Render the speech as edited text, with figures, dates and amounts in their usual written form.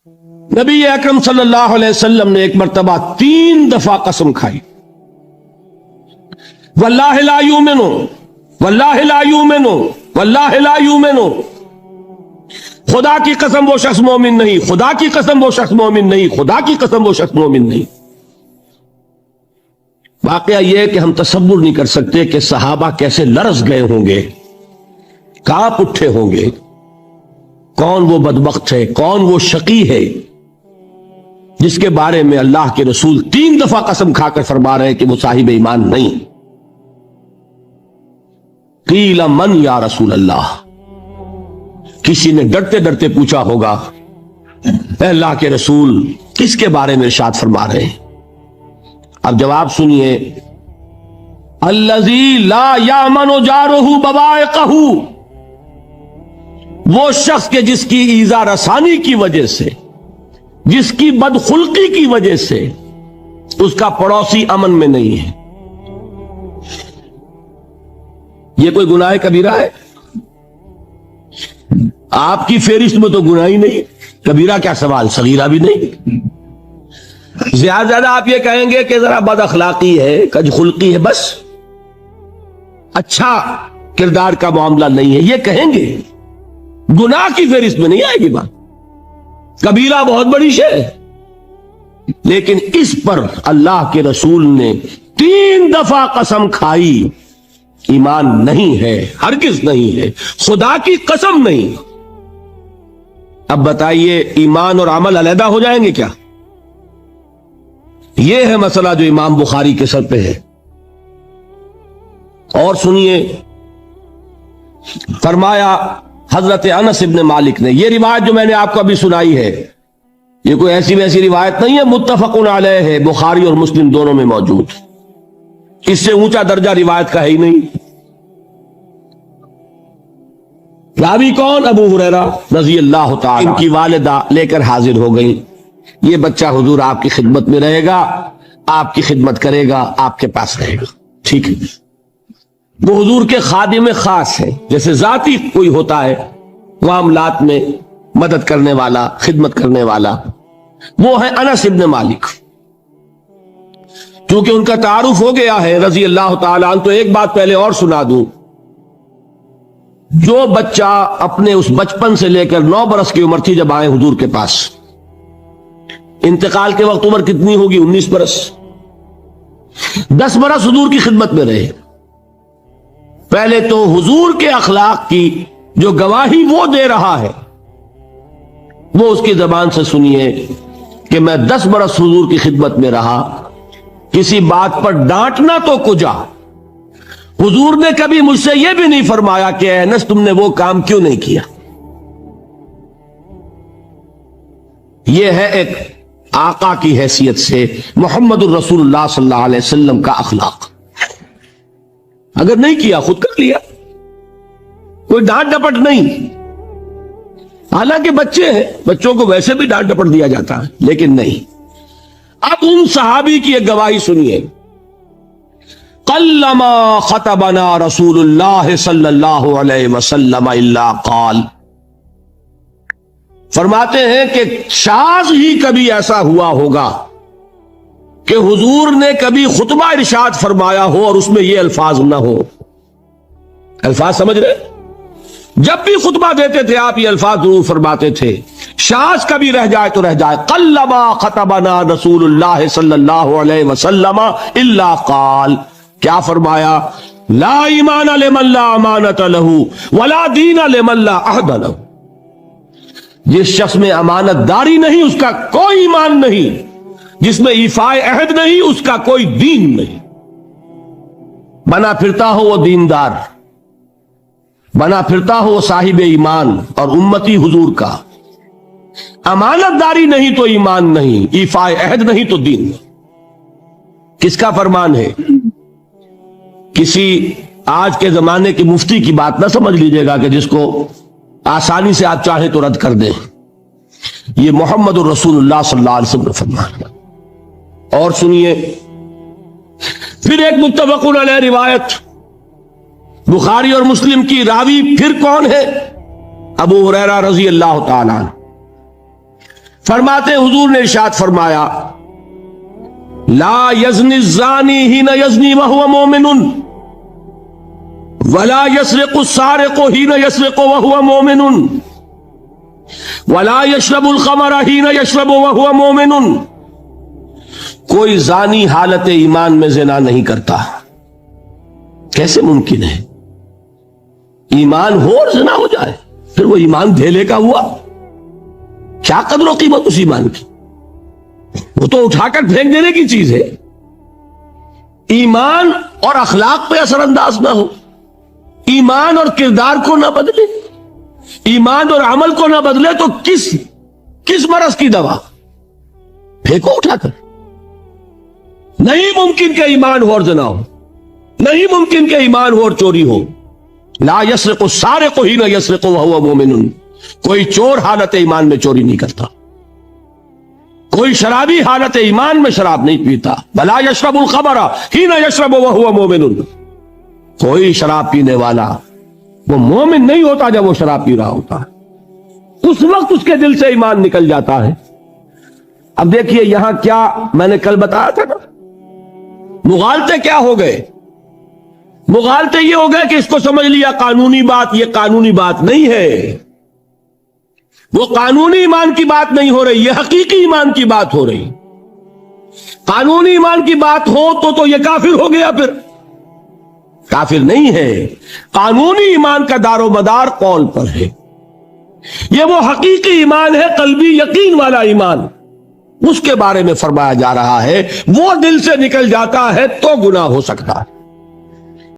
نبی اکرم صلی اللہ علیہ وسلم نے ایک مرتبہ 3 دفعہ قسم کھائی، واللہ لا یؤمنو، واللہ لا یؤمنو، واللہ لا یؤمنو، خدا کی قسم وہ شخص مومن نہیں، خدا کی قسم وہ شخص مومن نہیں، خدا کی قسم وہ شخص مومن نہیں۔ واقعہ یہ کہ ہم تصور نہیں کر سکتے کہ صحابہ کیسے لرز گئے ہوں گے، کانپ اٹھے ہوں گے، کون وہ بدبخت ہے، کون وہ شقی ہے جس کے بارے میں اللہ کے رسول 3 دفعہ قسم کھا کر فرما رہے ہیں کہ وہ صاحب ایمان نہیں۔ قیل من یا رسول اللہ، کسی نے ڈرتے ڈرتے پوچھا ہوگا اے اللہ کے رسول کس کے بارے میں ارشاد فرما رہے ہیں؟ اب جواب سنیے، الذی لا یامن جارہ بوائقہ، وہ شخص کے جس کی ایذا رسانی کی وجہ سے، جس کی بدخلقی کی وجہ سے اس کا پڑوسی امن میں نہیں ہے۔ یہ کوئی گناہ کبیرہ ہے؟ آپ کی فہرست میں تو گناہ ہی نہیں، کبیرہ کیا سوال، صغیرہ بھی نہیں۔ زیادہ آپ یہ کہیں گے کہ ذرا بد اخلاقی ہے، کج خلقی ہے، بس اچھا کردار کا معاملہ نہیں ہے، یہ کہیں گے، گناہ کی فہرست میں نہیں آئے گی بات۔ کبیرہ بہت بڑی شے ہے، لیکن اس پر اللہ کے رسول نے 3 دفعہ قسم کھائی، ایمان نہیں ہے، ہرگز نہیں ہے، خدا کی قسم نہیں۔ اب بتائیے ایمان اور عمل علیحدہ ہو جائیں گے کیا؟ یہ ہے مسئلہ جو امام بخاری کے سر پہ ہے۔ اور سنیے، فرمایا حضرت انس ابن مالک نے، یہ روایت جو میں نے آپ کو ابھی سنائی ہے یہ کوئی ایسی ویسی روایت نہیں ہے، متفق علیہ ہے، بخاری اور مسلم دونوں میں موجود، اس سے اونچا درجہ روایت کا ہے ہی نہیں۔ راوی کون؟ ابو ہریرہ رضی اللہ تعالی، ان کی والدہ لے کر حاضر ہو گئی، یہ بچہ حضور آپ کی خدمت میں رہے گا، آپ کی خدمت کرے گا، آپ کے پاس رہے گا، ٹھیک ہے۔ وہ حضور کے خادم خاص ہے، جیسے ذاتی کوئی ہوتا ہے معاملات میں مدد کرنے والا، خدمت کرنے والا، وہ ہے انس ابن مالک۔ چونکہ ان کا تعارف ہو گیا ہے رضی اللہ تعالیٰ عنہ، تو ایک بات پہلے اور سنا دوں، جو بچہ اپنے اس بچپن سے لے کر 9 برس کی عمر تھی جب آئے حضور کے پاس، انتقال کے وقت عمر کتنی ہوگی؟ 19 برس، 10 برس حضور کی خدمت میں رہے۔ پہلے تو حضور کے اخلاق کی جو گواہی وہ دے رہا ہے وہ اس کی زبان سے سنیے کہ میں 10 برس حضور کی خدمت میں رہا، کسی بات پر ڈانٹنا تو کجا، حضور نے کبھی مجھ سے یہ بھی نہیں فرمایا کہ اے انس تم نے وہ کام کیوں نہیں کیا۔ یہ ہے ایک آقا کی حیثیت سے محمد الرسول اللہ صلی اللہ علیہ وسلم کا اخلاق۔ اگر نہیں کیا خود کر لیا، کوئی ڈانٹ ڈپٹ نہیں، حالانکہ بچے ہیں، بچوں کو ویسے بھی ڈانٹ ڈپٹ دیا جاتا ہے، لیکن نہیں۔ اب ان صحابی کی ایک گواہی سنیے، قلما خطبنا رسول اللہ صلی اللہ علیہ وسلم الا قال، فرماتے ہیں کہ شاذ ہی کبھی ایسا ہوا ہوگا کہ حضور نے کبھی خطبہ ارشاد فرمایا ہو اور اس میں یہ الفاظ نہ ہو۔ الفاظ سمجھ رہے؟ جب بھی خطبہ دیتے تھے آپ یہ الفاظ ضرور فرماتے تھے، شاذ کبھی رہ جائے تو رہ جائے، قلما خطبنا رسول اللہ صلی اللہ علیہ وسلم الا قال، کیا فرمایا؟ لا ایمان لمن لا امانت لہ ولا دین لمن لا عہد لہ، جس شخص میں امانت داری نہیں اس کا کوئی ایمان نہیں، جس میں ایفاء عہد نہیں اس کا کوئی دین نہیں۔ بنا پھرتا ہو وہ دیندار، بنا پھرتا ہو وہ صاحب ایمان اور امتی حضور کا، امانت داری نہیں تو ایمان نہیں، ایفاء عہد نہیں تو دین نہیں۔ کس کا فرمان ہے؟ کسی آج کے زمانے کے مفتی کی بات نہ سمجھ لیجئے گا کہ جس کو آسانی سے آپ چاہیں تو رد کر دیں، یہ محمد الرسول اللہ صلی اللہ علیہ وسلم کا فرمان ہے۔ اور سنیے پھر ایک متفق علیہ روایت بخاری اور مسلم کی، راوی پھر کون ہے؟ ابو ہریرہ رضی اللہ تعالیٰ عنہ۔ فرماتے حضور نے ارشاد فرمایا لا یزنی الزانی حین یزنی وہو مومن ولا یسرق السارق حین یسرق وہو مومن ولا یشرب الخمر حین یشرب وہو مومن. کوئی زانی حالت ایمان میں زنا نہیں کرتا. کیسے ممکن ہے؟ ایمان ہو اور زنا ہو جائے، پھر وہ ایمان دھیلے کا ہوا. کیا قدر و قیمت اس ایمان کی؟ وہ تو اٹھا کر پھینک دینے کی چیز ہے. ایمان اور اخلاق پہ اثر انداز نہ ہو، ایمان اور کردار کو نہ بدلے، ایمان اور عمل کو نہ بدلے تو کس مرض کی دوا؟ پھینکو اٹھا کر. نہیں ممکن کہ ایمان ہو اور زنا ہو، نہیں ممکن کہ ایمان ہو اور چوری ہو. لا یسرق السارق حین یسرق وہو مومن. کوئی چور حالت ایمان میں چوری نہیں کرتا، کوئی شرابی حالت ایمان میں شراب نہیں پیتا. ولا یشرب الخمر حین یشرب وہو مومن. کوئی شراب پینے والا وہ مومن نہیں ہوتا جب وہ شراب پی رہا ہوتا ہے، اس وقت اس کے دل سے ایمان نکل جاتا ہے. اب دیکھیے یہاں کیا میں نے کل بتایا تھا نا، مغالطے کیا ہو گئے؟ مغالطے یہ ہو گئے کہ اس کو سمجھ لیا قانونی بات. یہ قانونی بات نہیں ہے، وہ قانونی ایمان کی بات نہیں ہو رہی، یہ حقیقی ایمان کی بات ہو رہی. قانونی ایمان کی بات ہو تو یہ کافر ہو گیا. پھر کافر نہیں ہے. قانونی ایمان کا دار و مدار قول پر ہے. یہ وہ حقیقی ایمان ہے، قلبی یقین والا ایمان. اس کے بارے میں فرمایا جا رہا ہے وہ دل سے نکل جاتا ہے تو گناہ ہو سکتا ہے.